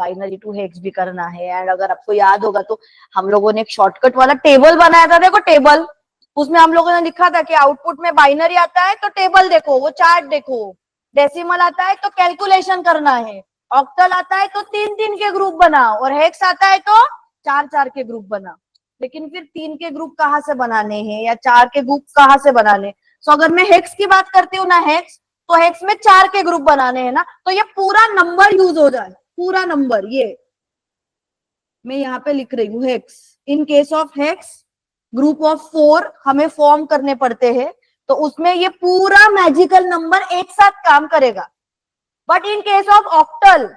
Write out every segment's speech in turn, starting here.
Binary to hex भी करना है। एंड अगर आपको याद होगा तो हम लोगों ने एक शॉर्टकट वाला टेबल बनाया था, देखो टेबल, उसमें हम लोगों ने लिखा था कि आउटपुट में बाइनरी आता है तो टेबल देखो, वो चार्ट देखो, डेसिमल आता है तो कैलकुलेशन करना है, ऑक्टल आता है तो 3-3 के ग्रुप बनाओ, और हेक्स आता है तो 4-4 के ग्रुप बनाओ। लेकिन फिर 3 के ग्रुप कहाँ से बनाने हैं या 4 के ग्रुप कहाँ से बनाने? सो अगर मैं हेक्स की बात करती हूँ ना, हेक्स, तो हेक्स में 4 के ग्रुप बनाने हैं ना, तो ये पूरा नंबर यूज हो जाए, पूरा नंबर। ये मैं यहाँ पे लिख रही हूँ hex. In case of hex group of 4 हमें फॉर्म करने पड़ते हैं, तो उसमें ये पूरा मैजिकल नंबर एक साथ काम करेगा। But in case of octal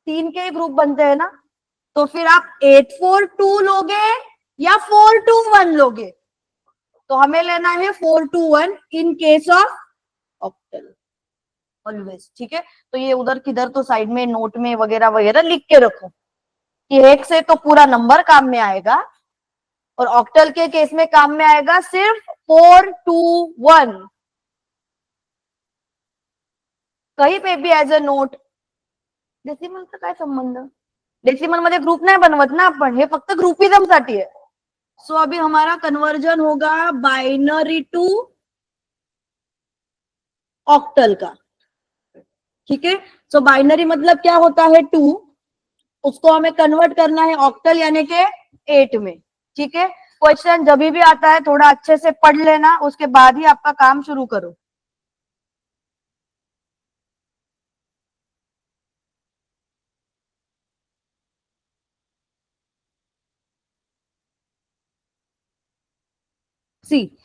3 के ग्रुप बनते हैं ना, तो फिर आप 8-4-2 लोगे या 4-2-1 लोगे? तो हमें लेना है 4-2-1 in case of octal always. ठीक है, तो ये उधर किधर तो साइड में नोट में वगैरह वगैरह लिख के रखो कि हेक्स से तो पूरा नंबर काम में आएगा, और ऑक्टल के केस में काम में आएगा सिर्फ 4-2-1। कहीं पे भी एज अ नोट। डेसिमलचा काय संबंध? डेसिमल मध्ये ग्रुप नाही बनवत ना आपण, हे फक्त ग्रुपिझम साठी आहे। सो अभी हमारा कन्वर्जन होगा बाइनरी टू ऑक्टल का। ठीक है, सो बाइनरी मतलब क्या होता है? 2, उसको हमें कन्वर्ट करना है ऑक्टल यानी के 8 में। ठीक है, क्वेश्चन जब भी आता है थोड़ा अच्छे से पढ़ लेना, उसके बाद ही आपका काम शुरू करो।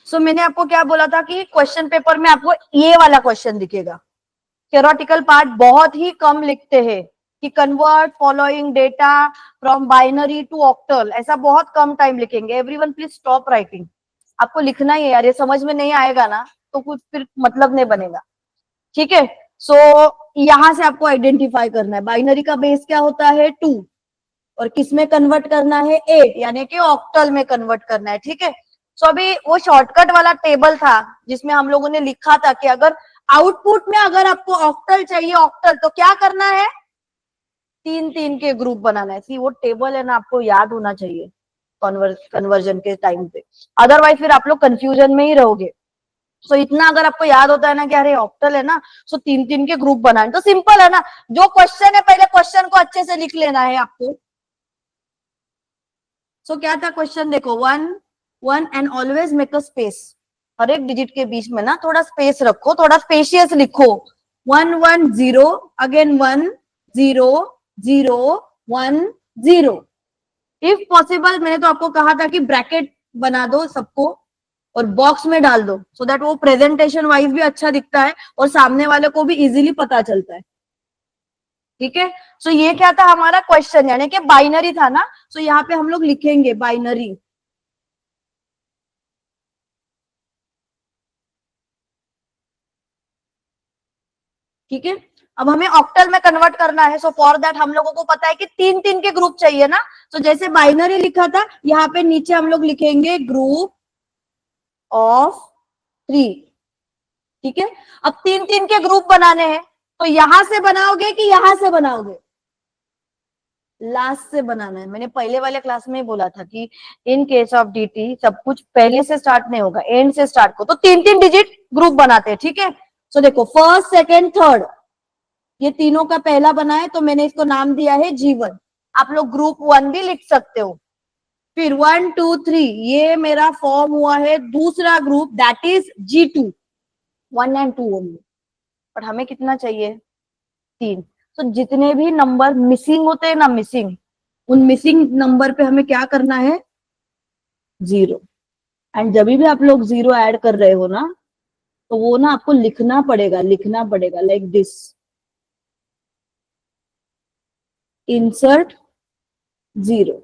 सो मैंने आपको क्या बोला था कि क्वेश्चन पेपर में आपको ये वाला क्वेश्चन दिखेगा। थ्योरेटिकल पार्ट बहुत ही कम लिखते हैं कि convert following data from binary to octal, ऐसा बहुत कम टाइम लिखेंगे। एवरीवन प्लीज स्टॉप राइटिंग, आपको लिखना ही है यार, ये समझ में नहीं आएगा ना तो कुछ फिर मतलब नहीं बनेगा। ठीक है, सो यहां से आपको आइडेंटिफाई करना है बाइनरी का बेस क्या होता है 2, और किस में कन्वर्ट करना है 8, यानी कि ऑक्टल में कन्वर्ट करना है। ठीक है, सो अभी वो शॉर्टकट वाला टेबल था जिसमें हम लोगों ने लिखा था कि अगर आउटपुट में अगर आपको ऑक्टल चाहिए, ऑक्टल, तो क्या करना है? 3-3 के ग्रुप बनाना है। वो टेबल है ना, आपको याद होना चाहिए कन्वर्जन के टाइम पे, अदरवाइज फिर आप लोग कंफ्यूजन में ही रहोगे। सो इतना अगर आपको याद होता है ना कि अरे ऑक्टल है ना, सो 3-3 के ग्रुप बनाए, तो सिंपल है ना, जो क्वेश्चन है पहले क्वेश्चन को अच्छे से लिख लेना है आपको। सो क्या था क्वेश्चन? देखो, 1-1 and always make a space. हर एक डिजिट के बीच में ना थोड़ा स्पेस रखो, थोड़ा स्पेशियस लिखो। 1-1-0, अगेन 1-0-0-1-0। इफ पॉसिबल, मैंने तो आपको कहा था कि ब्रैकेट बना दो सबको और बॉक्स में डाल दो, सो दैट वो प्रेजेंटेशन वाइज भी अच्छा दिखता है और सामने वाले को भी इजीली पता चलता है। ठीक है, सो ये क्या था हमारा क्वेश्चन, यानी कि बाइनरी था ना, सो यहाँ पे हम लोग लिखेंगे बाइनरी। ठीक है, अब हमें ऑक्टल में कन्वर्ट करना है, सो फॉर दैट हम लोगों को पता है कि 3-3 के ग्रुप चाहिए ना, सो जैसे बाइनरी लिखा था, यहाँ पे नीचे हम लोग लिखेंगे ग्रुप ऑफ 3। ठीक है, अब 3-3 के ग्रुप बनाने हैं, तो यहां से बनाओगे कि यहां से बनाओगे? लास्ट से बनाना है। मैंने पहले वाले क्लास में बोला था कि इन केस ऑफ डीटी सब कुछ पहले से स्टार्ट नहीं होगा, एंड से स्टार्ट को, तो 3-3 डिजिट ग्रुप बनाते हैं। ठीक है, सो देखो, फर्स्ट, सेकेंड, थर्ड, ये तीनों का पहला बना है, तो मैंने इसको नाम दिया है G1। आप लोग ग्रुप 1 भी लिख सकते हो। फिर 1-2-3, ये मेरा फॉर्म हुआ है दूसरा group, that is G2, 1 and 2 only. But हमें कितना चाहिए? 3। तो जितने भी नंबर मिसिंग होते हैं ना, मिसिंग, उन मिसिंग नंबर पे हमें क्या करना है? 0। एंड जब भी आप लोग 0 ऐड कर रहे हो ना, तो वो ना आपको लिखना पड़ेगा लाइक दिस, इंसर्ट 0।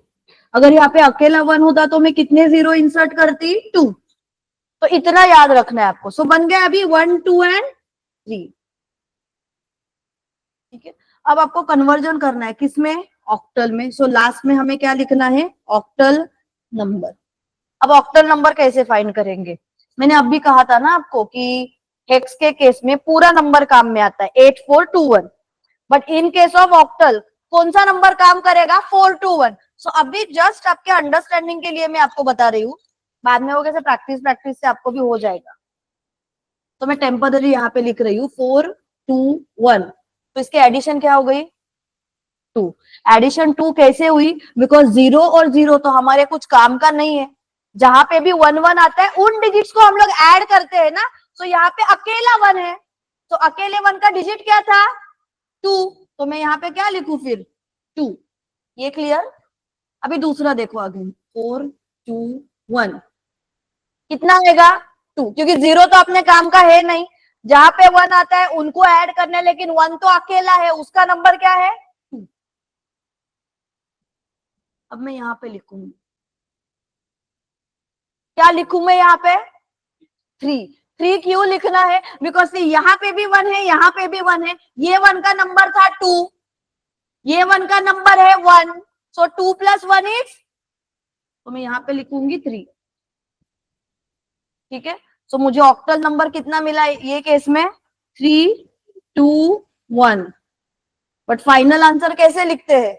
अगर यहाँ पे अकेला 1 होता तो मैं कितने 0 इंसर्ट करती? 2। तो इतना याद रखना है आपको। सो बन गया अभी 1, 2 एंड 3। ठीक है, अब आपको कन्वर्जन करना है किसमें? ऑक्टल में। सो लास्ट में हमें क्या लिखना है? Octal number. अब ऑक्टल नंबर कैसे फाइंड करेंगे? मैंने अभी कहा था ना आपको कि हेक्स के केस में पूरा नंबर काम में आता है, 8421। But in case of octal कौन सा नंबर काम करेगा, 4 2 1। सो अभी जस्ट आपके अंडरस्टैंडिंग के लिए मैं आपको बता रही हूँ, बाद में वो कैसे प्रैक्टिस प्रैक्टिस से आपको भी हो जाएगा। तो मैं टेम्पररी यहाँ पे लिख रही हूँ 4 2 1। तो इसके एडिशन क्या हो गई, 2। एडिशन 2 कैसे हुई, बिकॉज 0 और 0 तो हमारे कुछ काम का नहीं है। जहां पे भी 1 1 आता है उन डिजिट्स को हम लोग ऐड करते हैं ना। तो यहाँ पे अकेला 1 है, तो अकेले 1 का डिजिट क्या था, 2। तो मैं यहाँ पे क्या लिखूं फिर, 2। ये क्लियर। अभी दूसरा देखो आगे, 4 2 1 कितना आएगा, 2, क्योंकि 0 तो अपने काम का है नहीं। जहां पे 1 आता है उनको ऐड करने, लेकिन 1 तो अकेला है, उसका नंबर क्या है, 2। अब मैं यहाँ पे लिखूंगी, क्या लिखूं मैं यहाँ पे, 3। 3 क्यों लिखना है, बिकॉज यहाँ पे भी 1 है, यहाँ पे भी 1 है। ये 1 का नंबर था 2, ये 1 का नंबर है 1। सो 2 + 1 इज, तो मैं यहाँ पे लिखूंगी 3। ठीक है। सो मुझे ऑक्टल नंबर कितना मिला ये केस में, 3 2 1। बट फाइनल आंसर कैसे लिखते हैं,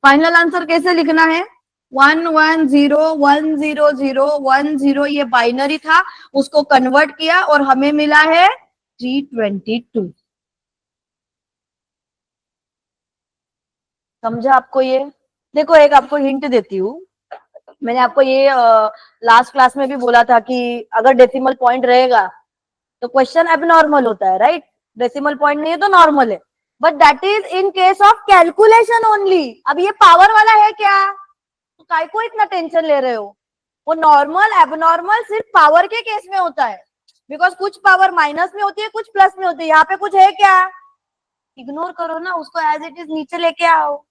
फाइनल आंसर कैसे लिखना है, 1 1 0 1 0 0 1 0। ये बाइनरी था, उसको कन्वर्ट किया और हमें मिला है 322। समझा आपको ये। देखो एक आपको हिंट देती हूँ, मैंने आपको ये लास्ट क्लास में भी बोला था कि अगर डेसिमल पॉइंट रहेगा तो क्वेश्चन एबनॉर्मल होता है, राइट। डेसिमल पॉइंट नहीं है तो नॉर्मल है, but that is in case of calculation only. अब ये पावर वाला है क्या, तो काय को इतना टेंशन ले रहे हो। वो नॉर्मल एबनॉर्मल सिर्फ पावर के केस में होता है, बिकॉज कुछ पावर माइनस में होती है, कुछ प्लस में होती है। यहाँ पे कुछ है क्या, इग्नोर करो ना उसको, एज इट इज नीचे लेके आओ।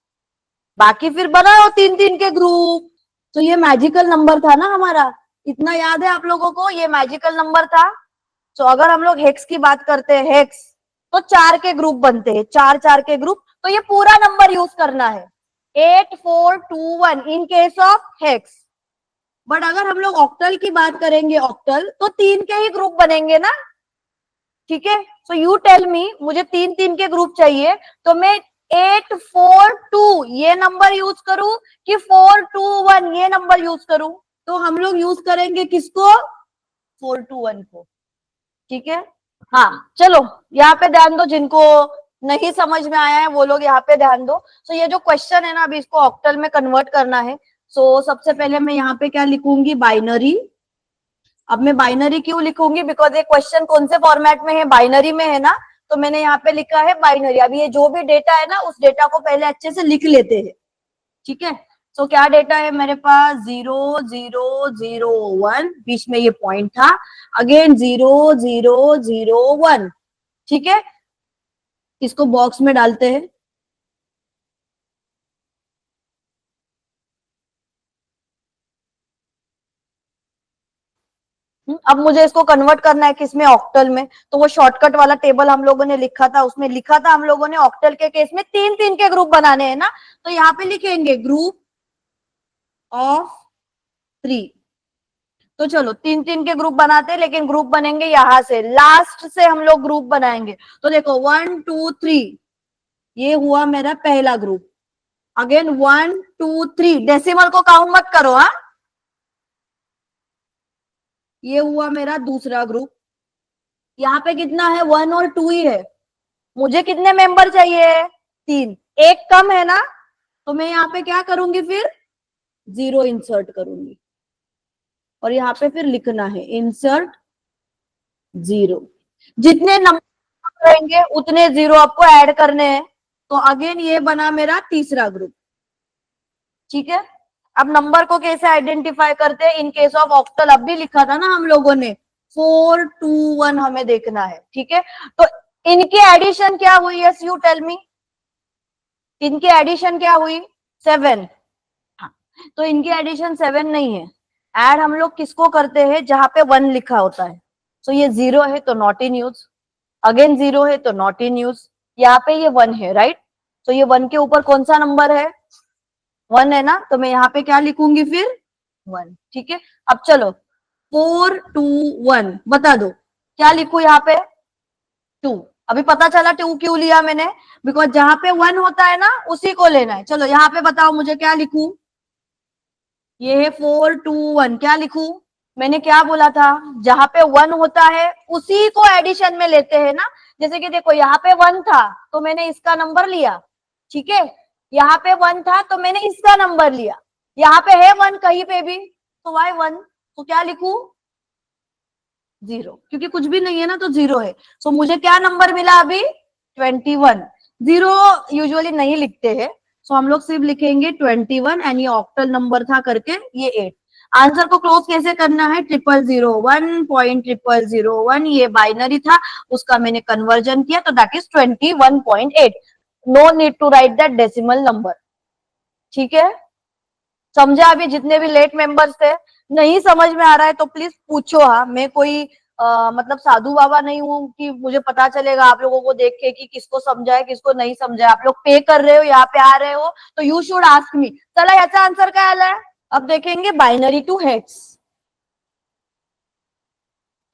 बाकी फिर बनाओ 3 3 के ग्रुप। तो ये मैजिकल नंबर था ना हमारा, इतना याद है आप लोगों को, ये मैजिकल नंबर था। तो अगर हम लोग हेक्स की बात करते हैं, हेक्स तो 4 के ग्रुप बनते हैं, 4 4 के ग्रुप। तो ये पूरा नंबर यूज करना है, 8421 in case of hex. But अगर हम लोग ऑक्टल की बात करेंगे, ऑक्टल तो 3 के ही ग्रुप बनेंगे ना। ठीक है। सो यू टेल मी, मुझे 3 3 के ग्रुप चाहिए, तो मैं 842 ये नंबर यूज करूं कि 421 ये नंबर यूज करूं। तो हम लोग यूज करेंगे किसको, 421 को। ठीक है। हाँ चलो यहाँ पे ध्यान दो, जिनको नहीं समझ में आया है वो लोग यहाँ पे ध्यान दो। सो ये जो क्वेश्चन है ना, अभी इसको ऑक्टल में कन्वर्ट करना है। सो सबसे पहले मैं यहाँ पे क्या लिखूंगी, बाइनरी। अब मैं बाइनरी क्यों लिखूंगी, बिकॉज ये क्वेश्चन कौन से फॉर्मेट में है, बाइनरी में है ना। तो मैंने यहाँ पे लिखा है बाइनरी। अभी ये जो भी डेटा है ना, उस डेटा को पहले अच्छे से लिख लेते हैं। ठीक है। तो क्या डेटा है मेरे पास, 0 0 0 1, बीच में ये पॉइंट था, अगेन 0 0 0 1। ठीक है। इसको बॉक्स में डालते हैं। अब मुझे इसको कन्वर्ट करना है किसमें, ऑक्टल में। तो वो शॉर्टकट वाला टेबल हम लोगों ने लिखा था, उसमें लिखा था हम लोगों ने ऑक्टल के केस में 3 3 के ग्रुप बनाने हैं ना। तो यहाँ पे लिखेंगे ग्रुप ऑफ 3। तो चलो 3 3 के ग्रुप बनाते हैं, लेकिन ग्रुप बनेंगे यहां से, लास्ट से हम लोग ग्रुप बनाएंगे। तो देखो 1 2 3, ये हुआ मेरा पहला ग्रुप। अगेन 1 2 3, डेसिमल को काउंट मत करो, हाँ। ये हुआ मेरा दूसरा ग्रुप। यहाँ पे कितना है, 1 और 2 ही है। मुझे कितने मेंबर चाहिए, 3, एक कम है ना। तो मैं यहाँ पे क्या करूंगी, फिर 0 इंसर्ट करूंगी, और यहाँ पे फिर लिखना है इंसर्ट 0। जितने नंबर रहेंगे उतने 0 आपको ऐड करने हैं। तो अगेन ये बना मेरा तीसरा ग्रुप। ठीक है। अब नंबर को कैसे आइडेंटिफाई करते हैं, इन केस ऑफ ऑक्टल अब भी लिखा था ना हम लोगों ने, 4 2 1 हमें देखना है। ठीक है। तो इनकी एडिशन क्या हुई, यस यू टेल मी, इनकी एडिशन क्या हुई, 7। हाँ, तो इनकी एडिशन 7 नहीं है। ऐड हम लोग किसको करते हैं, जहां पे 1 लिखा होता है। तो ये 0 है तो नॉट इन यूज, अगेन 0 है तो नॉट इन यूज, यहाँ पे ये 1 है, राइट। तो ये 1 के ऊपर कौन सा नंबर है, 1 है ना। तो मैं यहाँ पे क्या लिखूंगी फिर, 1। ठीक है। अब चलो 4 2 1 बता दो, क्या लिखू यहाँ पे, 2। अभी पता चला टू क्यों लिया मैंने, बिकॉज जहां पे 1 होता है ना उसी को लेना है। चलो यहाँ पे बताओ मुझे क्या लिखूं, ये है 4 2 1, क्या लिखूं? मैंने क्या बोला था, जहां पे 1 होता है उसी को एडिशन में लेते हैं ना। जैसे कि देखो यहाँ पे 1 था तो मैंने इसका नंबर लिया, ठीक है, यहाँ पे 1 था तो मैंने इसका नंबर लिया, यहाँ पे है 1 कहीं पे भी, तो वाई 1, तो क्या लिखूं? 0, क्योंकि कुछ भी नहीं है ना तो 0 है। सो मुझे क्या नंबर मिला अभी? 21। 0 यूजुअली नहीं लिखते हैं, सो हम लोग सिर्फ लिखेंगे 21 एंड ये ऑक्टल नंबर था करके ये 8। आंसर को क्लोज कैसे करना है? 0.001 ये बाइनरी था, उसका मैंने कन्वर्जन किया तो that is 21.8। No need to write that decimal number, ठीक है? समझा? अभी जितने भी लेट मेंबर्स थे, नहीं समझ में आ रहा है तो प्लीज पूछो। हाँ, मैं कोई मतलब साधु बाबा नहीं हूँ कि मुझे पता चलेगा आप लोगों को देख के कि किसको समझा है किसको नहीं समझा है। आप लोग पे कर रहे हो, यहाँ पे आ रहे हो, तो यू शुड आस्क मी। चला याचा आंसर काय आलाय? अब देखेंगे बाइनरी टू हेक्स।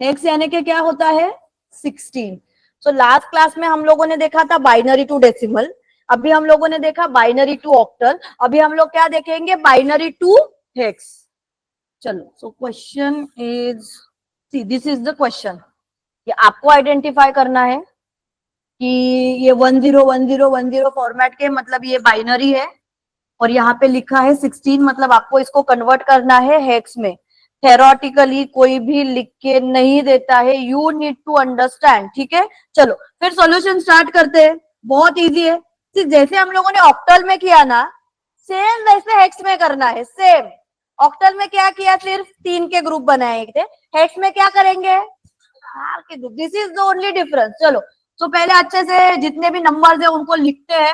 हेक्स यानी कि क्या होता है? 16। सो लास्ट क्लास में हम लोगों ने देखा था बाइनरी टू डेसिमल, अभी हम लोगों ने देखा बाइनरी टू ऑक्टल, अभी हम लोग क्या देखेंगे? Binary to hex. चलो, so question is, see this is the question. ये आपको आइडेंटिफाई करना है कि ये 101010 फॉर्मेट के मतलब ये बाइनरी है, और यहाँ पे लिखा है 16, मतलब आपको इसको कन्वर्ट करना है हेक्स में। थेरोटिकली कोई भी लिख के नहीं देता है, यू नीड टू अंडरस्टैंड, ठीक है? चलो फिर सॉल्यूशन स्टार्ट करते हैं, बहुत इजी है। जैसे हम लोगों ने ऑक्टल में किया ना, सेम वैसे हेक्स में करना है, सेम। ऑक्टल में क्या किया? सिर्फ 3 के ग्रुप बनाए थे, हेक्स में क्या करेंगे? 4 के group. This is the only difference. चलो, तो पहले अच्छे से जितने भी नंबर्स है उनको लिखते हैं।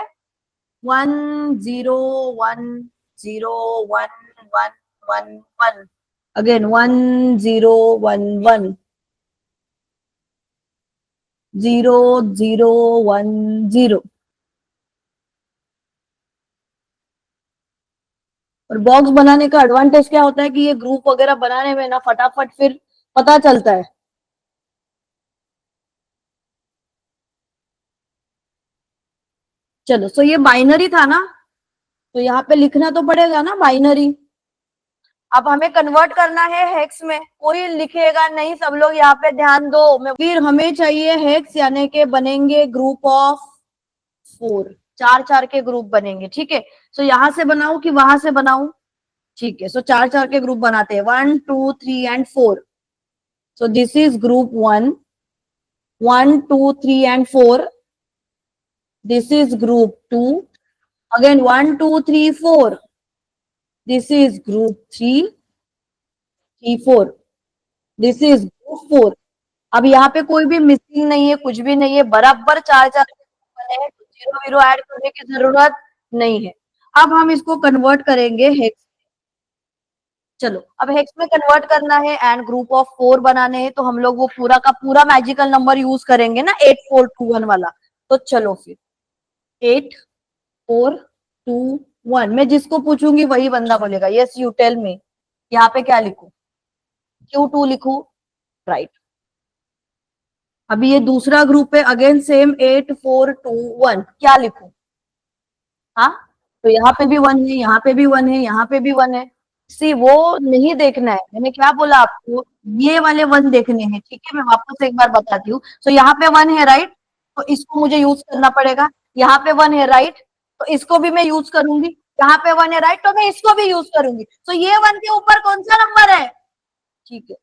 1 0 1 0 1 1 1 अगेन 1 0 1 1 0 0 1 0। और बॉक्स बनाने का एडवांटेज क्या होता है कि ये ग्रुप वगैरह बनाने में ना फटाफट फिर पता चलता है। चलो, सो ये बाइनरी था ना, तो यहाँ पे लिखना तो पड़ेगा ना बाइनरी। अब हमें कन्वर्ट करना है हेक्स में, कोई लिखेगा नहीं, सब लोग यहाँ पे ध्यान दो। मैं फिर हमें चाहिए हेक्स यानी के बनेंगे ग्रुप ऑफ 4, 4 4 के ग्रुप बनेंगे, ठीक है? सो यहाँ से बनाऊं कि वहां से बनाऊं? ठीक है, सो 4 4 के ग्रुप बनाते हैं, 1 2 3 and 4। So this is group 1, 1 2 3 and 4। This is group 2, again 1 2 3 4। This is group 3 3 4। This is group 4। अब यहाँ पे कोई भी मिसिंग नहीं है, कुछ भी नहीं है, बराबर 4 4 बने हैं, तो जीरो जीरो ऐड करने की जरूरत नहीं है। अब हम इसको कन्वर्ट करेंगे हेक्स। चलो, अब हेक्स में कन्वर्ट करना है एंड ग्रुप ऑफ 4 बनाने हैं, तो हम लोग वो पूरा का पूरा मैजिकल नंबर यूज करेंगे ना, 8421 वाला। तो चलो फिर 8421, मैं जिसको पूछूंगी वही बंदा बोलेगा यस यू टेल मी। यहाँ पे क्या लिखू? Q2 लिखू, राइट। अभी ये दूसरा ग्रुप है, अगेन सेम 8421, क्या लिखूं? हाँ, तो यहाँ पे भी 1 है, यहाँ पे भी 1 है, यहाँ पे भी 1 है। सी वो नहीं देखना है, मैंने क्या बोला आपको? ये वाले 1 देखने हैं, ठीक है? मैं वापस एक बार बताती हूँ। तो यहाँ पे 1 है, राइट, तो इसको मुझे यूज करना पड़ेगा। यहाँ पे 1 है, राइट, तो इसको भी मैं यूज करूंगी। यहाँ पे 1 है, राइट, तो मैं इसको भी यूज करूंगी। तो ये 1 के ऊपर कौन सा नंबर है? ठीक है,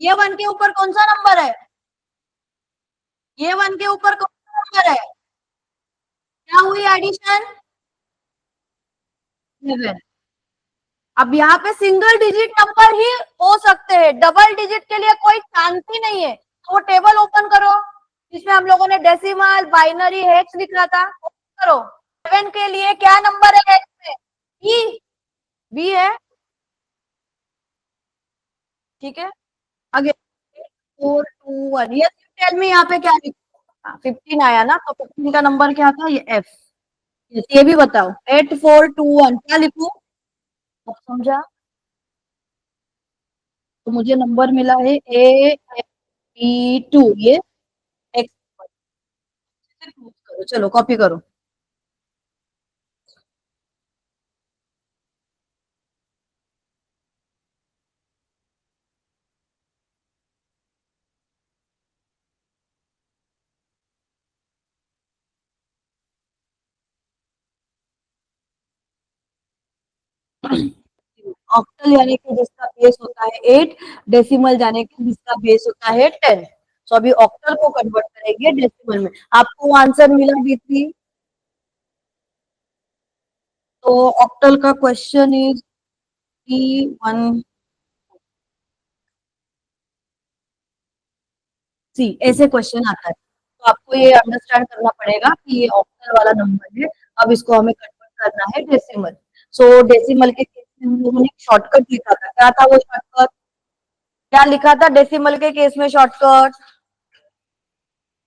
ये 1 के ऊपर कौन सा नंबर है? ये 1 के ऊपर कौन सा नंबर है? क्या हुई एडिशन? 11। अब यहाँ पे सिंगल डिजिट नंबर ही हो सकते हैं, डबल डिजिट के लिए कोई चांस ही नहीं है। तो वो टेबल ओपन करो जिसमें हम लोगों ने डेसिमल बाइनरी हेक्स लिख रहा था, करो। 7 के लिए क्या नंबर है हेक्स में? बी। बी है, ठीक है। आगे 4 2 1, यस टेल मी यहाँ पे क्या लिखा? 15 आया ना, तो 15 का नंबर क्या था? ये एफ। ये भी बताओ, 8421 क्या लिखूं? अब समझा? तो मुझे नंबर मिला है A P 2, ये एक्स। करो, चलो कॉपी करो। ऑक्टल यानी कि जिसका बेस होता है 8, डेसिमल यानी कि जिसका बेस होता है 10। तो अभी ऑक्टल को कन्वर्ट करेंगे डेसिमल में। आपको आंसर मिला D3। तो ऑक्टल का क्वेश्चन इज D1। सी ऐसे क्वेश्चन आता है, तो आपको ये अंडरस्टैंड करना पड़ेगा कि ये ऑक्टल वाला नंबर है। अब इसको हमें कन्वर्ट करना है डेसिमल। सो डेसिमल के केस में हम लोगों ने शॉर्टकट लिखा था, क्या था वो शॉर्टकट? क्या लिखा था डेसिमल के केस में शॉर्टकट?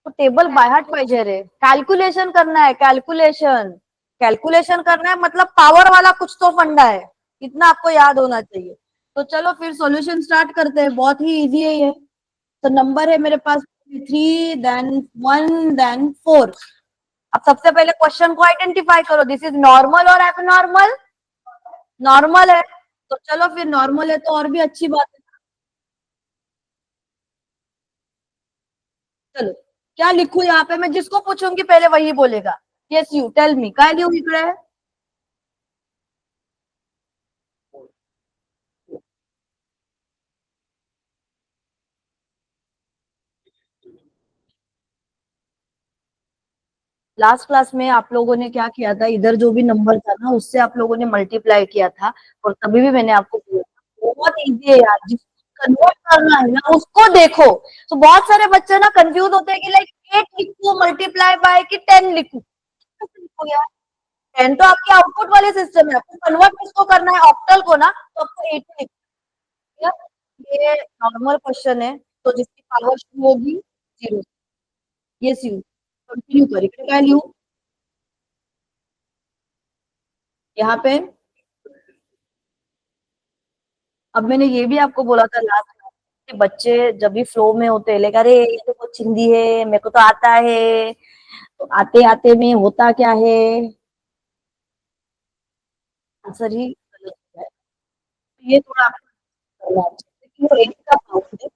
तो टेबल बाय हार्ट पाहिजे रे, कैलकुलेशन करना है, कैलकुलेशन। कैलकुलेशन करना है मतलब पावर वाला कुछ तो फंडा है, इतना आपको याद होना चाहिए। तो चलो फिर सॉल्यूशन स्टार्ट करते हैं, बहुत ही इजी है ये। तो नंबर है मेरे पास 3, देन 1, देन 4। अब सबसे पहले क्वेश्चन को आइडेंटिफाई करो, दिस इज नॉर्मल और एबनॉर्मल। नॉर्मल है, तो चलो फिर नॉर्मल है तो और भी अच्छी बात है। चलो क्या लिखूं यहाँ पे, मैं जिसको पूछूंगी पहले वही बोलेगा। यस यू टेल मी, काय लिहू इकडे? लास्ट क्लास में आप लोगों ने क्या किया था, इधर जो भी नंबर था ना उससे आप लोगों ने मल्टीप्लाई किया था। और तभी भी मैंने आपको बोला था बहुत इजी है यार, जिसको कन्वर्ट करना है ना उसको देखो। तो बहुत सारे बच्चे ना कंफ्यूज होते हैं कि लाइक 8 लिखूं मल्टीप्लाई बाय कि 10 लिखूं। कैसे लिखूं यार? 10 तो आपकी आउटपुट वाले सिस्टम है, आपको कन्वर्ट किसको करना है, ऑक्टल को ना, तो आपको 8 लिखना है। ये नॉर्मल क्वेश्चन है, तो जिसकी पावर शुरू होगी 0। यस यू कंटिन्यू करिए, क्या लिखूं यहाँ पे? अब मैंने ये भी आपको बोला था लास्ट में कि बच्चे जब भी फ्लो में होते हैं लेकर, अरे ये तो कुछ हिंदी है, मेरे को तो आता है। तो आते आते में होता क्या है, आंसर ही गलत होता है। तो ये थोड़ा आपको करना चाहिए कि वो एक का पावर है,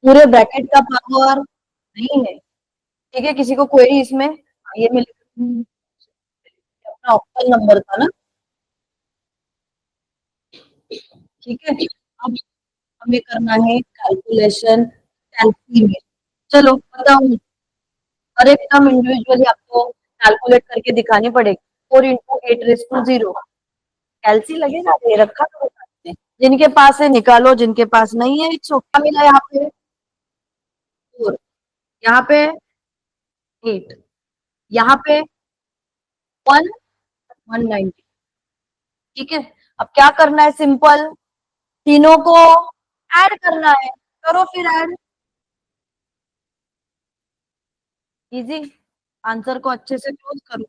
पूरे ब्रैकेट का पावर नहीं है। ठीक है, किसी को क्वेरी इसमें? ये मैं लिख रही हूँ, अपना ऑक्टल नंबर था ना। ठीक है, अब हमें करना है कैलकुलेशन, कैलकुलेट। चलो बताओ, हर एक टर्म इंडिविजुअली आपको कैलकुलेट करके दिखानी पड़ेगी। 4 × 8⁻0 कैलसी लगेगा, दे रखा तो बता देते। जिनके पास है निकालो, जिनके पास नहीं है इट्स ओके। मिला यहाँ पे 4, यहाँ पे 8, यहाँ पे 190। ठीक है, अब क्या करना है, सिंपल तीनों को ऐड करना है। करो फिर ऐड, इजी। आंसर को अच्छे से क्लोज करो।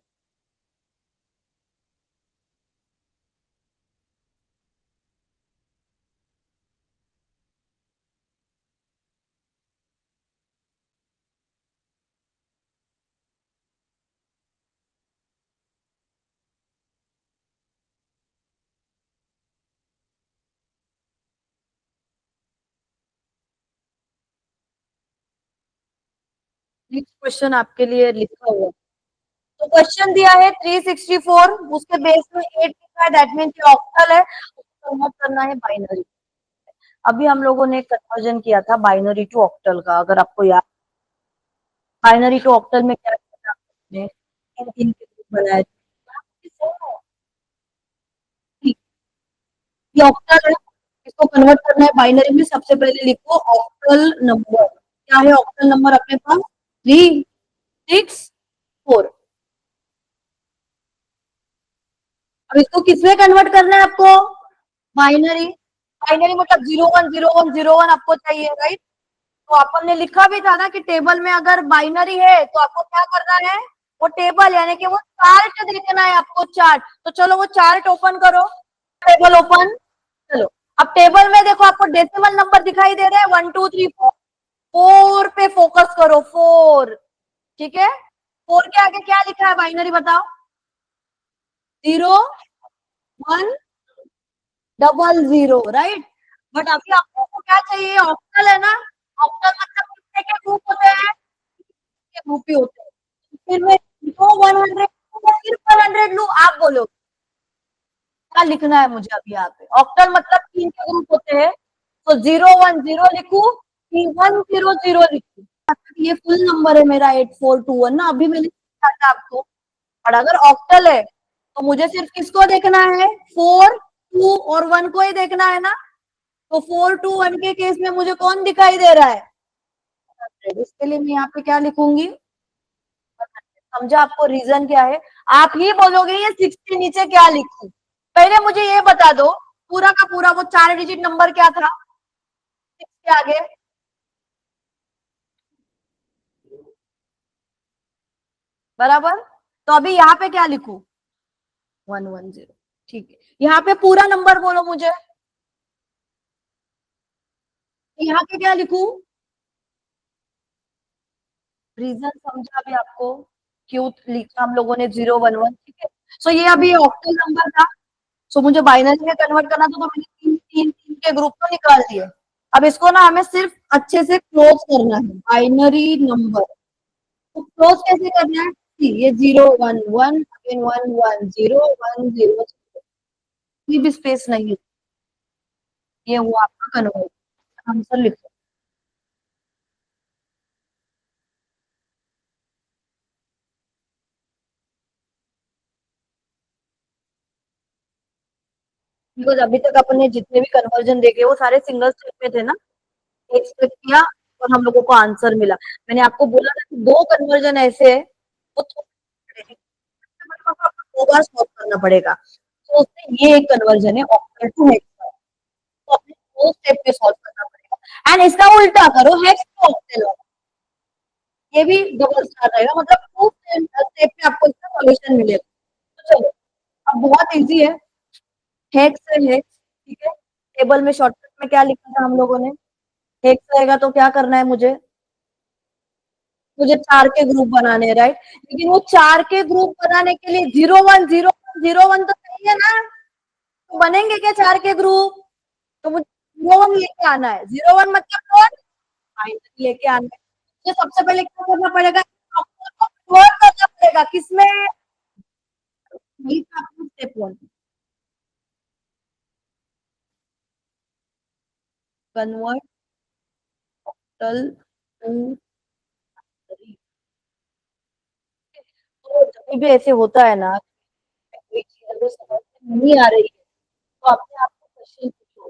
नेक्स्ट क्वेश्चन आपके लिए लिखा हुआ है। तो क्वेश्चन दिया है 364, उसके बेस में 8 लिखा है, दैट मीन ऑक्टल है, उसको कन्वर्ट करना है बाइनरी। अभी हम लोगों ने कन्वर्जन किया था बाइनरी टू ऑक्टल का, अगर आपको याद। बाइनरी टू ऑक्टल में क्या किया था आपने? तीन तीन के ग्रुप बनाए थे। ये ऑक्टल है, इसको कन्वर्ट करना है बाइनरी में। सबसे पहले लिखो ऑक्टल नंबर, क्या है ऑक्टल नंबर अपने पास? 364। अब इसको किसमें कन्वर्ट करना है आपको? बाइनरी। बाइनरी मतलब 010101 आपको चाहिए, राइट? तो अपन ने लिखा भी था ना कि टेबल में अगर बाइनरी है तो आपको क्या करना है, वो टेबल यानी कि वो चार्ट देखना है आपको, चार्ट। तो चलो वो चार्ट ओपन करो, टेबल ओपन। चलो अब टेबल में देखो, आपको डेसिमल नंबर दिखाई दे रहे हैं 1 2 3 4। 4 पे फोकस करो, 4। ठीक है, फोर के आगे क्या लिखा है बाइनरी बताओ? 0 1 0, राइट? बट अभी आपको को क्या चाहिए? ऑक्टल है ना? ऑक्टल मतलब कितने के ग्रुप होते हैं? के ग्रुप ही होते हैं। फिर मैं दो 100 सिर्फ 100 लू, आप बोलो क्या लिखना है मुझे अभी यहाँ पे? ऑक्टल मतलब 3 के ग्रुप होते हैं, तो 0 1 0 लिखू कि 1 0 0 लिखू? मतलब ये फुल नंबर है मेरा 8421 ना, अभी मैंने लिखा था आपको। और अगर ऑक्टल है तो मुझे सिर्फ किसको देखना है? 4 2 और 1 को ही देखना है ना। तो 4 2 1 के केस में मुझे कौन दिखाई दे रहा है? इसके लिए मैं यहाँ पे क्या लिखूंगी? समझा आपको रीजन क्या है? आप ही बोलोगे ये 6 के नीचे क्या लिखूं। पहले मुझे ये बता दो, पूरा का पूरा वो 4 डिजिट नंबर क्या था 6 के आगे? बराबर। तो अभी यहाँ पे क्या लिखूं? 1 1 0। ठीक है, यहाँ पे पूरा नंबर बोलो मुझे। यहाँ पे क्या लिखूं? रीजन समझा अभी आपको? क्यों लिखा हम लोगों ने 0 1 1? ठीक है। सो ये अभी ऑक्टल नंबर था। सो मुझे बाइनरी में कन्वर्ट करना था, तो मैंने तीन तीन तीन के ग्रुप को निकाल दिए। अब इसको ना हमें सिर्फ अच्छे से क्लोज करना है, बाइनरी नंबर। तो क्लोज कैसे करना है? ये 0 1 1, अगेन 1 1 0 1 0, कोई भी स्पेस नहीं है। ये हुआ आपका कन्वर्ट। आंसर लिखो। बिकॉज अभी तक अपने जितने भी कन्वर्जन देखे वो सारे सिंगल स्टेप में थे ना। एक स्टेप किया और हम लोगों को आंसर मिला। मैंने आपको बोला था कि दो कन्वर्जन ऐसे है, वो दो बार सॉल्व करना पड़ेगा। तो उसमें ये एक कन्वर्जन है ऑक्टल टू हेक्स का, तो अपने दो स्टेप में सॉल्व करना पड़ेगा। एंड इसका उल्टा करो, हेक्स टू ऑक्टल, ये भी डबल स्टार रहेगा, मतलब टू स्टेप में आपको इसका सॉल्यूशन मिलेगा। तो चलो, अब बहुत इजी है। हेक्स है हेक्स, ठीक है। टेबल में शॉर्टकट में क्या लिखा था हम लोगों ने? हेक्स रहेगा तो क्या करना है मुझे? मुझे 4 के ग्रुप बनाने हैं, राइट? लेकिन वो 4 के ग्रुप बनाने के लिए 0 1 0 1 0 1 तो चाहिए ना। तो बनेंगे क्या 4 के ग्रुप? तो मुझे 0 1 लेके आना है। 0 1 मतलब कौन? बाइनरी लेके आना है। मुझे सबसे पहले क्या करना पड़ेगा? कन्वर्ट करना पड़ेगा किसमें? स्टेप वन, कन्वर्ट टल टू। तो जब भी ऐसे होता है ना, कोई चीज अगर समझ में नहीं आ रही है, तो अपने आप को क्वेश्चन पूछो,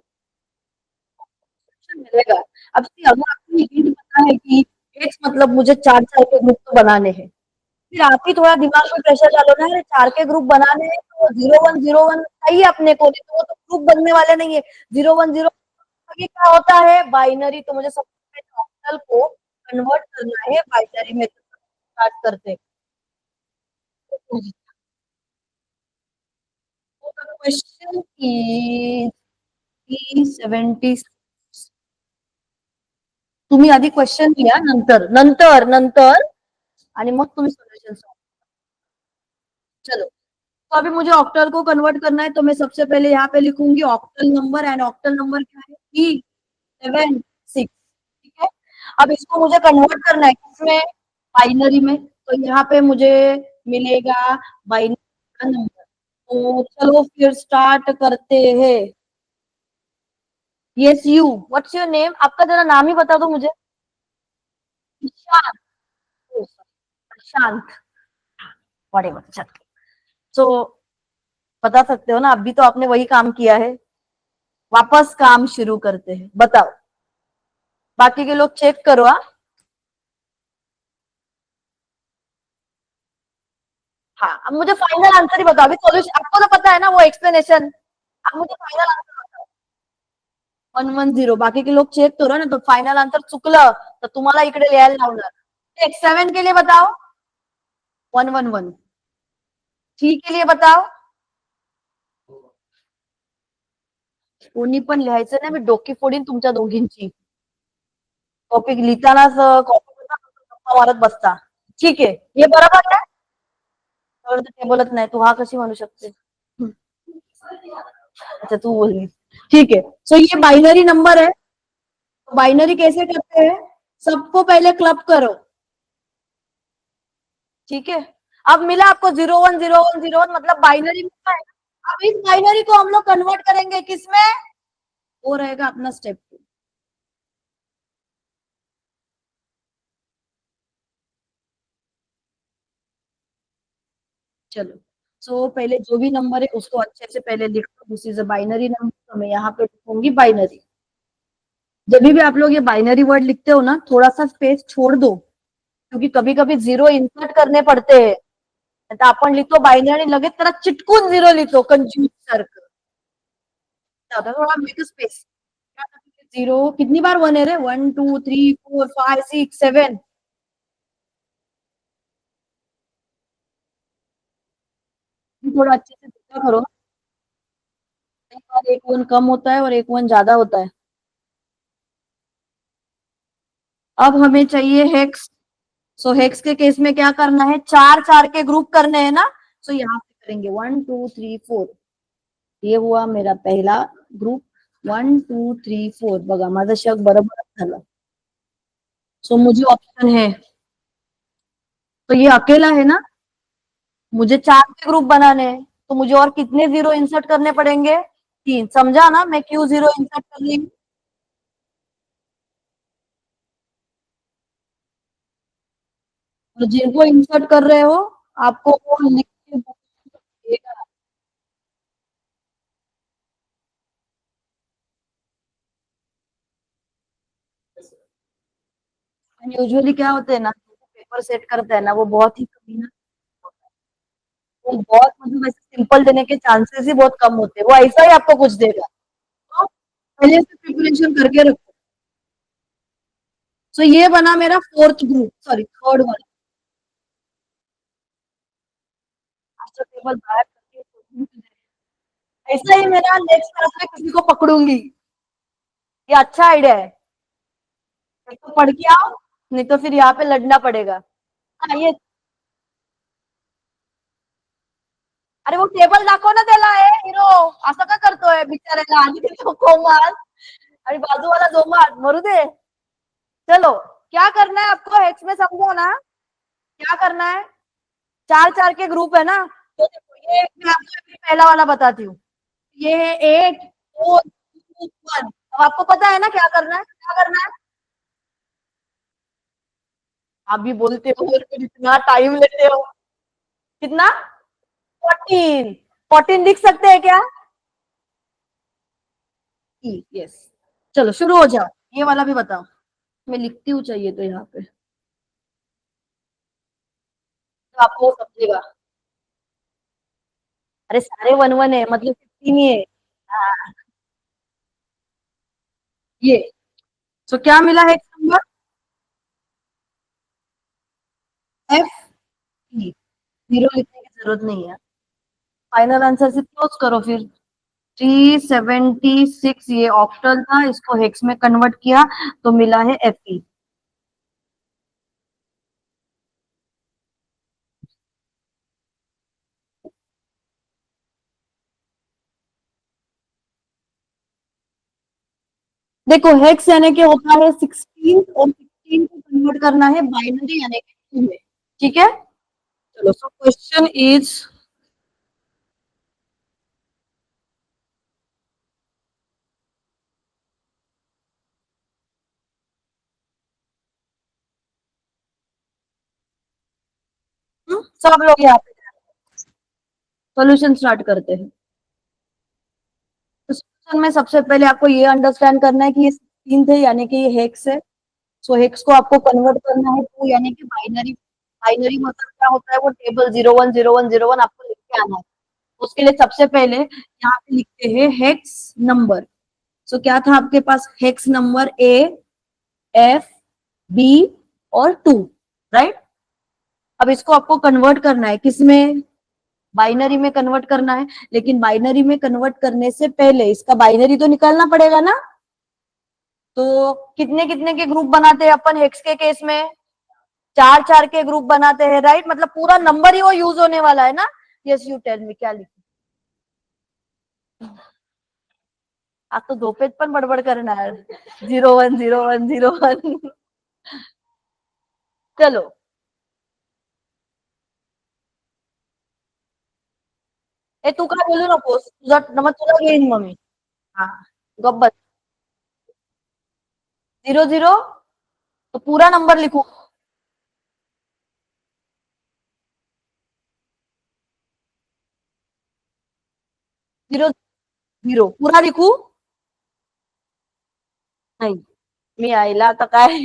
क्वेश्चन मिलेगा। अब see, अगर आपको ये भी पता है कि एक्स मतलब मुझे 4 4 के ग्रुप तो बनाने हैं, फिर आप ही थोड़ा दिमाग में प्रेशर डालो ना, अरे 4 के ग्रुप बनाने हैं तो 0 1 0 1 चाहिए अपने को, नहीं तो वो तो ग्रुप बनने वाले नहीं है। 0 1 0 आगे क्या होता है? बाइनरी। तो मुझे सबसे पहले ऑक्टल को कन्वर्ट करना है बाइनरी में, स्टार्ट करते हैं। क्वेश्चन की 70, तुम्ही आधी क्वेश्चन लिहा, नंतर नंतर नंतर आणि मग तुम्ही सोल्यूशन सॉल्व। चलो, तो अभी मुझे ऑक्टल को कन्वर्ट करना है, तो मैं सबसे पहले यहाँ पे लिखूंगी octal number, and octal number क्या है? 3 7 6, ठीक है। अब इसको मुझे कन्वर्ट करना है किसमें? बाइनरी में। तो यहाँ पे मुझे मिलेगा बाइनरी का नंबर। तो चलो फिर स्टार्ट करते हैं। Yes you, what's your name? आपका जरा नाम ही बता दो मुझे। ईशान। ओ, प्रशांत। बड़े बच्चा। तो बता सकते हो ना, अभी तो आपने वही काम किया है। वापस काम शुरू करते हैं, बताओ। बाकी के लोग चेक करो। हाँ, हाँ, अब मुझे फाइनल आंसर ही बताओ। अभी सॉल्यूशन आपको तो पता है ना, वो एक्सप्लेनेशन। अब मुझे फाइनल आंसर बताओ। 1 1 0, बाकी के लोग चेक करो ना, तो फाइनल आंसर चुकलं तर तुम्हाला इकडे लिहायला लावणार। 7 के लिए बताओ। 1 1 1। थ्री के लिए बताओ। कोणी पण लिहायचं नाही, मी डोकी फोडीन तुमच्या दोघींची। कॉपी लिहितानाच कॉपी गप्पा मारत बसता। ठीक आहे, हे बरोबर आहे. तर ते बोलत नाही, तू हा कशी म्हणू शकते. अच्छा तू बोलली. ठीक है, सो ये बाइनरी नंबर है. बाइनरी कैसे करते हैं, सबको पहले क्लब करो. ठीक है, अब मिला आपको 010101, मतलब बाइनरी मिला है. अब इस बाइनरी को हम लोग कन्वर्ट करेंगे किसमें, वो रहेगा अपना स्टेप 2. चलो, सो पहले जो भी नंबर है उसको अच्छे से पहले लिख लो. This is a binary number, तो मैं यहाँ पे लिखूंगी बाइनरी. जब भी आप लोग ये बाइनरी वर्ड लिखते हो ना, थोड़ा सा स्पेस छोड़ दो, क्योंकि कभी कभी जीरो इंसर्ट करने पडते हैं. आता आपण लिहितो बायनरी आणि लगेच त्याला चिटकून झिरो लिहितो कंज्यूज सारखं. आता थोडा मेक स्पेस. जीरो कितनी बार वन है रे, 1 2 3 4 5 6 7. थोड़ा अच्छे से देखा करो. कई बार एक वन कम होता है और एक वन ज्यादा होता है. अब हमें चाहिए हेक्स. सो हेक्स के केस में क्या करना है, चार चार के ग्रुप करने हैं ना. सो यहाँ पे करेंगे 1 2 3 4. ये हुआ मेरा पहला ग्रुप. 1 2 3 4. बघा माझं शक बरोबर झालं. सो मुझे ऑप्शन है, तो ये अकेला है ना. मुझे चार के ग्रुप बनाने हैं, तो मुझे और कितने जीरो इंसर्ट करने पड़ेंगे, 3. समझा ना मैं क्यों जीरो इंसर्ट कर रही हूँ. तो जिनको इंसर्ट कर रहे हो आपको वो लिख के भेजिएगा. यूजुअली क्या होते हैं ना, पेपर सेट करता है ना, वो बहुत ही कमी ना. वो बहुत मतलब ऐसे सिंपल देने के चांसेस ही बहुत कम होते हैं, वो ऐसा ही आपको कुछ देगा. तो पहले से प्रिपरेशन करके रखो. सो ये बना मेरा फोर्थ ग्रुप, सॉरी थर्ड वाला. मास्टर टेबल बाहर करके ऐसा ही मेरा नेक्स्ट क्लास में किसी को पकड़ूंगी. ये अच्छा आइडिया है. एक तो पढ़ के आओ, नहीं तो फिर यहाँ पे लड़ना पड़ेगा. हाँ ये, अरे वो टेबल दाखव ना त्याला, ए हिरो असं का करतोय बिचाऱ्याला, आणि तो कोमाल आणि बाजूवाला जोमात मरू दे. चलो, क्या करना है आपको हेक्स में, समझो ना क्या करना है. चार चार के ग्रुप है ना, तो देखो ये मैं आपको अभी पहला वाला बताती हूँ. ये है 8 4 2 1. अब आपको पता है ना क्या करना है, क्या करना है. आप भी बोलते हो और फिर इतना टाइम लेते हो. कितना, 14. 14 लिख सकते हैं क्या. यस. चलो शुरू हो जाओ, ये वाला भी बताओ. मैं लिखती हूँ चाहिए तो यहाँ पे, तो आपको वो समझेगा. अरे सारे वन वन है मतलब 15 ही है. हाँ, ये. तो क्या मिला है नंबर, एफ ई. जीरो लिखने की जरूरत नहीं है. फाइनल आंसर से क्लोज करो फिर. 376, ये ऑक्टल था, इसको हेक्स में कन्वर्ट किया तो मिला है एफ ई. देखो हेक्स यानी कि होता है 16, और 16 को कन्वर्ट करना है बाइनरी यानी कि 2 में. ठीक है. चलो, सो क्वेश्चन इज, सब लोग यहाँ पे सोल्यूशन स्टार्ट करते हैं. तो सोल्यूशन में सबसे पहले आपको ये अंडरस्टैंड करना है कि ये 16 थे यानी कि ये हेक्स है. सो हेक्स को आपको कन्वर्ट करना है टू यानी कि बाइनरी. बाइनरी मतलब क्या होता है, वो टेबल 010101 आपको लिख के आना है. उसके लिए सबसे पहले यहाँ पे लिखते हैं हेक्स नंबर. सो क्या था आपके पास, hex number A, F, B और 2. राइट. अब इसको आपको कन्वर्ट करना है किसमें, बाइनरी में कन्वर्ट करना है. लेकिन बाइनरी में कन्वर्ट करने से पहले इसका बाइनरी तो निकालना पड़ेगा ना. तो कितने कितने के ग्रुप बनाते हैं अपन हेक्स के केस में, चार चार के ग्रुप बनाते हैं, राइट, मतलब पूरा नंबर ही वो यूज होने वाला है ना। यस, यू टेल मी क्या लिखूं। आज तो दो पेज पण बडबड करना है। 010101। चलो, ए तू काय बोलू नकोस, तुझा नंबर तुला घेईन मग मी। हा, गप्प बस। 00, तो पूरा नंबर लिखू। 00 पूरा लिखू। नहीं, मी आईला आता काय।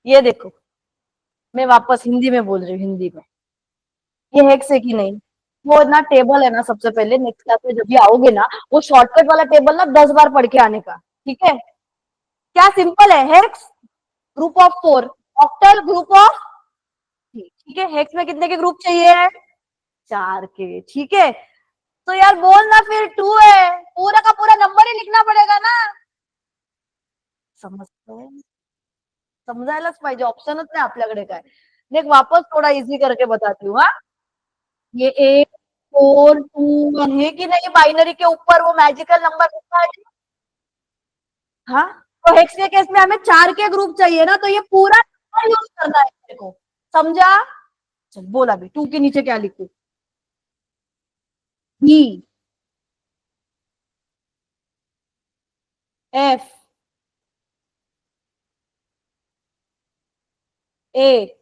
ये देखो, मैं वापस हिंदी में बोल रही हूँ, हिंदी में। ये हेक्स है कि नहीं। वो ना टेबल है ना, सबसे पहले नेक्स्ट क्लास में जब भी आओगे ना, वो शॉर्टकट वाला टेबल ना 10 बार पढ़ के आने का, ठीक है। क्या सिंपल है, hex group of 4, octal group of 3, ठीक है। हेक्स में कितने के ग्रुप चाहिए, 4 के, ठीक है। तो यार बोल ना, फिर 2 है, पूरा का पूरा नंबर ही लिखना पड़ेगा ना। समझते, समजायलाच पाहिजे, ऑप्शनच नाही आपल्याकडे काय। देख वापस थोड़ा इजी करके बताती हूँ, हाँ। ये 8 4 2 1 है कि नहीं, बाइनरी के ऊपर वो मैजिकल नंबर लिखा है। हाँ, तो हेक्स के केस में हमें 4 के ग्रुप चाहिए ना, तो ये पूरा यूज करना है मेरे को, समझा। चल बोल, अभी 2 के नीचे क्या लिखूं। बी, एफ, ए,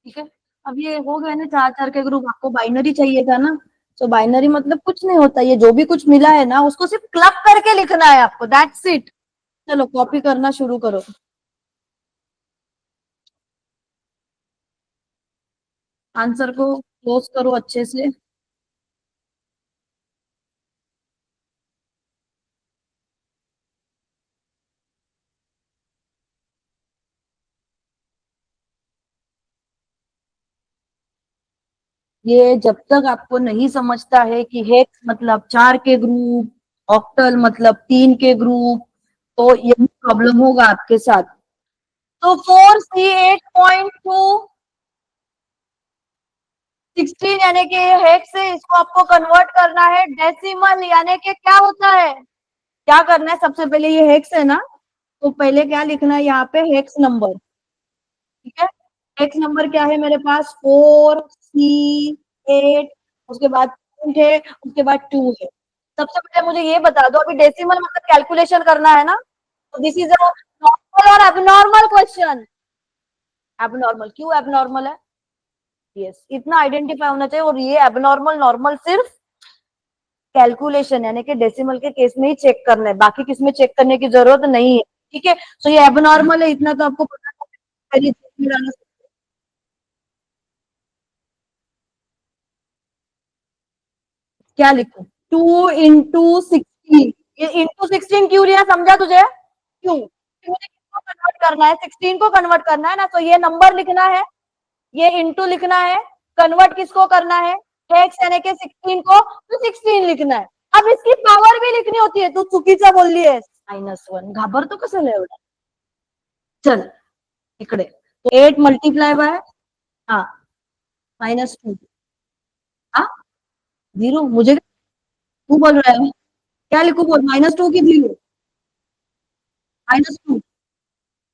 ठीक है। अब ये हो गए ना 4 4 के ग्रुप, आपको बाइनरी चाहिए था ना। तो बाइनरी मतलब कुछ नहीं होता, ये जो भी कुछ मिला है ना, उसको सिर्फ क्लब करके लिखना है आपको, दैट्स इट। चलो कॉपी करना शुरू करो। आंसर को क्लोज करो अच्छे से। ये जब तक आपको नहीं समझता है कि हेक्स मतलब 4 के ग्रुप, ऑक्टल मतलब 3 के ग्रुप, तो यही प्रॉब्लम होगा आपके साथ। तो 4C8.2 16 यानी कि हेक्स से इसको आपको कन्वर्ट करना है डेसिमल, यानी कि क्या होता है, क्या करना है, सबसे पहले ये हेक्स है ना, तो पहले क्या लिखना है यहाँ पे, हेक्स नंबर, ठीक है। हेक्स नंबर क्या है मेरे पास, 4C8, उसके बाद 2 है, उसके बाद 2 है। सबसे पहले मुझे ये बता दो, अभी डेसिमल मतलब कैलकुलेशन करना है ना, तो दिस इज अ नॉर्मल और एबनॉर्मल क्वेश्चन। एबनॉर्मल, क्यों एबनॉर्मल है, यस, इतना आइडेंटिफाई होना चाहिए। और ये एबनॉर्मल नॉर्मल सिर्फ कैलकुलेशन यानी कि डेसिमल के केस में ही चेक करना है, बाकी किस में चेक करने की जरूरत नहीं है, ठीक है। तो ये एबनॉर्मल है, इतना तो आपको पता है। क्या लिखूं, 2 into 16, ये into 16 क्यों लिया, समझा तुझे, क्यों, मुझे किसको कन्वर्ट करना है, 16 को कन्वर्ट करना है ना, तो ये नंबर लिखना है, ये इंटू लिखना है, कन्वर्ट किसको करना है, हेक्स यानी कि 16 को, तो 16 लिखना है। अब इसकी पावर भी लिखनी होती है, तू चुकीचा बोलली आहे, -1, घाबरतो कसं एवढा। चल इकडे, तो 8 मल्टीप्लाय बाय, हाँ, -2, हाँ, 0, मुझे तू बोल रहा है, क्या लिखू बोल, -2 की 0, -2,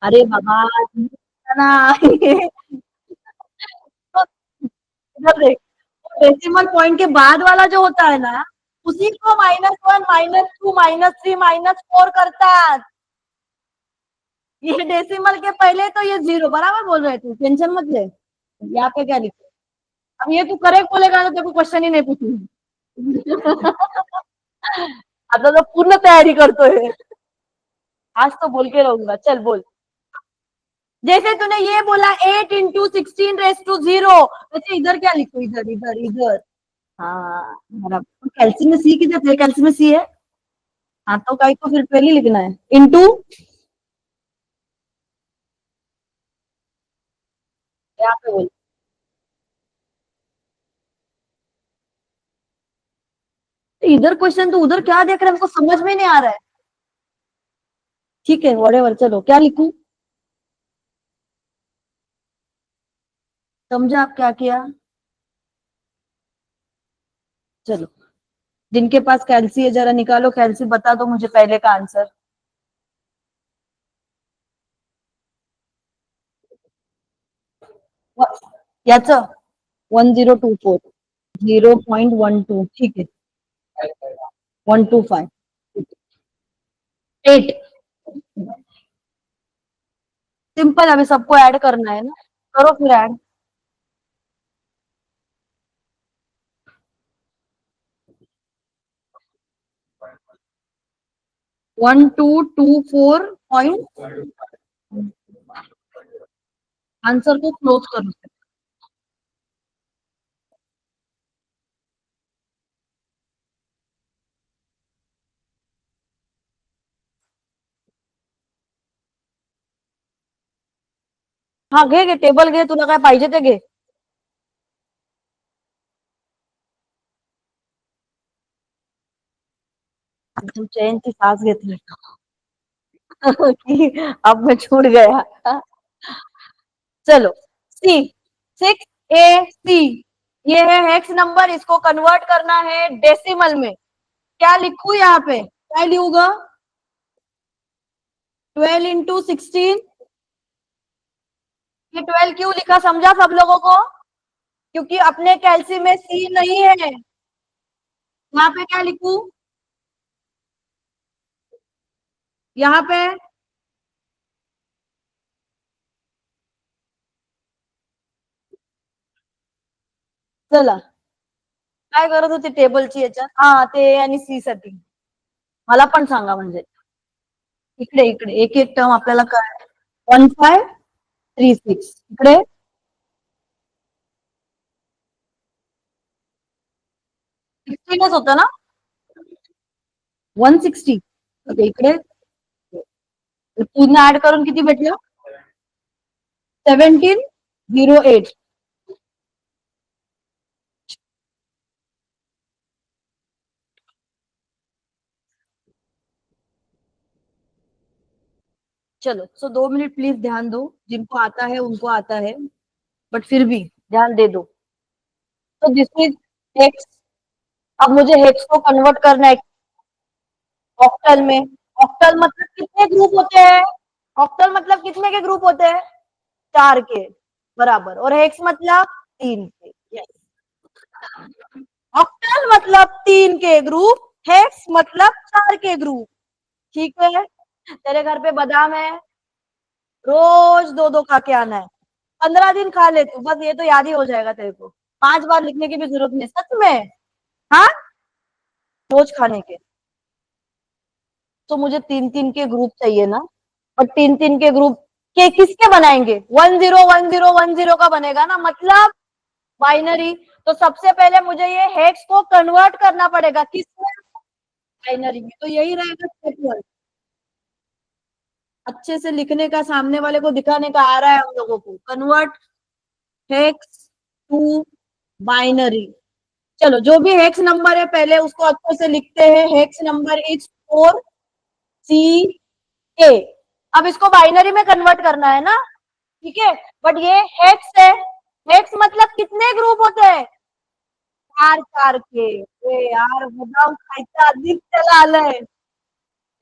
अरे बाबा ना। तो इधर देख, डेसिमल पॉइंट के बाद वाला जो होता है ना, उसी को -1 -2 -3 -4 करतात। ये डेसिमल के पहले तो ये 0, बराबर बोल रहे तू, टेंशन मत ले। यहाँ पे क्या लिखा, अब ये तू करेक्ट बोलेगा तो तेरे को क्वेश्चन ही नहीं पूछूंगी। आता तो पूर्ण तयारी करतोय, आज तो बोल के रहूंगा, चल बोल। जैसे तूने ये बोला 8 into 16 raised to 0, वैसे इधर क्या लिखो, इधर इधर इधर, हाँ बराबर, कैल्सी में सी किधर थे, कैल्सी में सी है, हाँ तो कहीं को फिर पहले लिखना है, इंटू, यहाँ पे बोल। तो इधर क्वेश्चन तो उधर क्या देख रहे हैं, हमको समझ में नहीं आ रहा है। ठीक है, व्हाटएवर, चलो क्या लिखूं? समझा आप क्या किया? चलो, जिनके पास कैल्सी है जरा निकालो कैल्सी, बता दो मुझे पहले का आंसर। याच 1024, 0.12, ठीक है, 125, 8। सिंपल, अभी सबको ऐड करना है ना, करो फिर ऐड। 1224 आंसर को क्लोज करो। हाँ घे घे, टेबल घे, तुला काय पाहिजे ते घे. तुम चैन की सांस घेतली. की अब मैं छूट गया. चलो, सी, 6AC, ये है हेक्स नंबर, इसको कन्वर्ट करना है डेसिमल में. क्या लिखूं यहाँ पे, क्या लिखूंगा? 12 into 16. ये 12 क्यों लिखा समझा सब लोगों को? क्योंकि अपने कैल्सी में सी नहीं है. यहाँ पे क्या लिखूं? यहाँ पे चला, काय करत होती टेबलची याच्यात? हा, ते आणि सी साठी मला पण सांगा म्हणजे. इकडे इकडे एक एक टर्म आपल्याला काय, 1536 इकडे 16च होतं ना, 160. ओके, इकडे पूर्ण ऍड करून किती भेटलं? 1708. चलो, सो 2 मिनट प्लीज ध्यान दो, जिनको आता है उनको आता है, बट फिर भी ध्यान दे दो. तो दिस इज हेक्स. अब मुझे हेक्स को कन्वर्ट करना है ऑक्टल में. ऑक्टल मतलब कितने ग्रुप होते हैं? ऑक्टल मतलब कितने के ग्रुप होते हैं? 4 के. बराबर. और हेक्स मतलब 3 के. yes. ऑक्टल मतलब 3 के ग्रुप, हेक्स मतलब 4 के ग्रुप. ठीक है. तेरे घर पे बादाम है, रोज दो दो खा के आना है. 15 दिन खा ले तू, बस ये तो याद ही हो जाएगा तेरे को. 5 बार लिखने की भी जरूरत नहीं, सच में. हाँ, रोज खाने के. तो मुझे 3 3 के ग्रुप चाहिए ना. और 3 3 के ग्रुप के किसके बनाएंगे? 10 10 10 का बनेगा ना, मतलब बाइनरी. तो सबसे पहले मुझे ये हेक्स को कन्वर्ट करना पड़ेगा किसमें? बाइनरी में. तो यही रहेगा स्टेप 1. अच्छे से लिखने का, सामने वाले को दिखाने का आ रहा है हम लोगों को. Convert hex to binary. चलो, जो भी हेक्स नंबर है पहले उसको अच्छे से लिखते हैं. Hex number is 4 C A. अब इसको बाइनरी में कन्वर्ट करना है ना. ठीक है, बट ये हेक्स है. हेक्स मतलब कितने ग्रुप होते हैं? 4 4 के. ए यार, बदाम खायचा आधीच त्याला आलंय.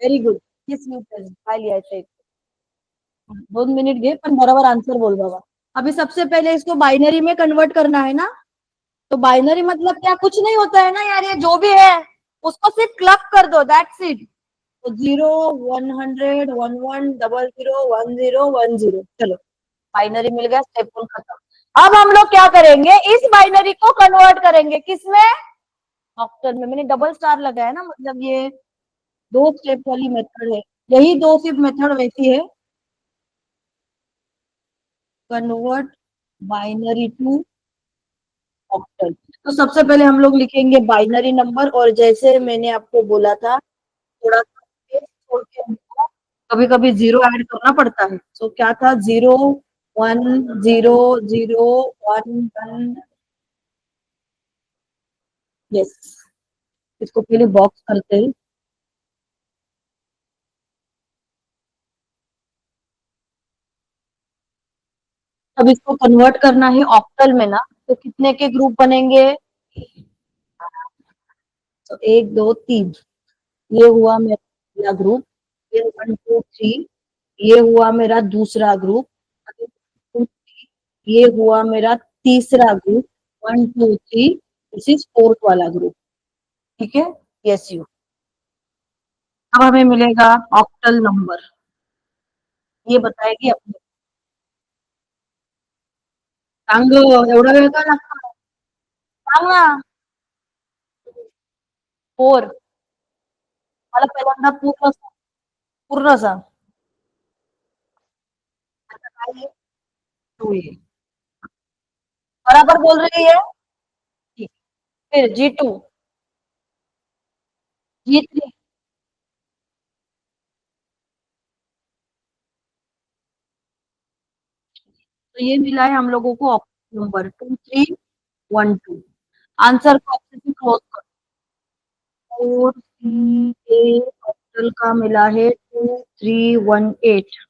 Very good. किस यू काय लिहायचंय? 2 मिनिट घे, पण बरोबर आंसर बोल बाबा. अभी सबसे पहले इसको बाइनरी में कन्वर्ट करना है ना. तो बाइनरी मतलब क्या, कुछ नहीं होता है ना यार, ये जो भी है उसको सिर्फ क्लब कर दो, दैट्स इट. तो 0 100 11 00 10 10. चलो, बाइनरी मिल गया, स्टेप 1 खत्म. अब हम लोग क्या करेंगे, इस बाइनरी को कन्वर्ट करेंगे किसमें? ऑक्टल में. मैंने डबल स्टार लगाया ना, मतलब ये 2 स्टेप वाली मेथड है. यही 2 सिर्फ मेथड वैसी है. Convert binary to octal. तो सबसे पहले हम लोग लिखेंगे बाइनरी नंबर, और जैसे मैंने आपको बोला था, थोड़ा सा स्पेस छोड़ के हमको कभी कभी जीरो ऐड करना पड़ता है. तो क्या था, 0 1 0 0 1 1. यस, इसको पहले बॉक्स करते हैं. अब इसको कन्वर्ट करना है ऑक्टल में ना, तो कितने के ग्रुप बनेंगे? तो एक दो तीन, ये हुआ मेरा पहला ग्रुप, ये 1 2 3, ये हुआ मेरा दूसरा ग्रुप, ये हुआ मेरा तीसरा ग्रुप, 1 2 3, दिस इज फोर्थ वाला ग्रुप। ठीक है, यस यू। अब हमें मिलेगा ऑक्टल नंबर, ये बताएगी अपने। सांग, एवढा वेळ का लागतो? सांग ना. 4, मला पहिल्यांदा पूर्ण सांग. आता काय आहे? 2 आहे. बराबर बोल रही है? ठीक. फिर G2, G3, तो ये मिला है हम लोगों को ऑप्शन नंबर 2 3 1 2। आंसर को अच्छे से क्लोज करो। 4 3 ऑप्शन का मिला है 2318।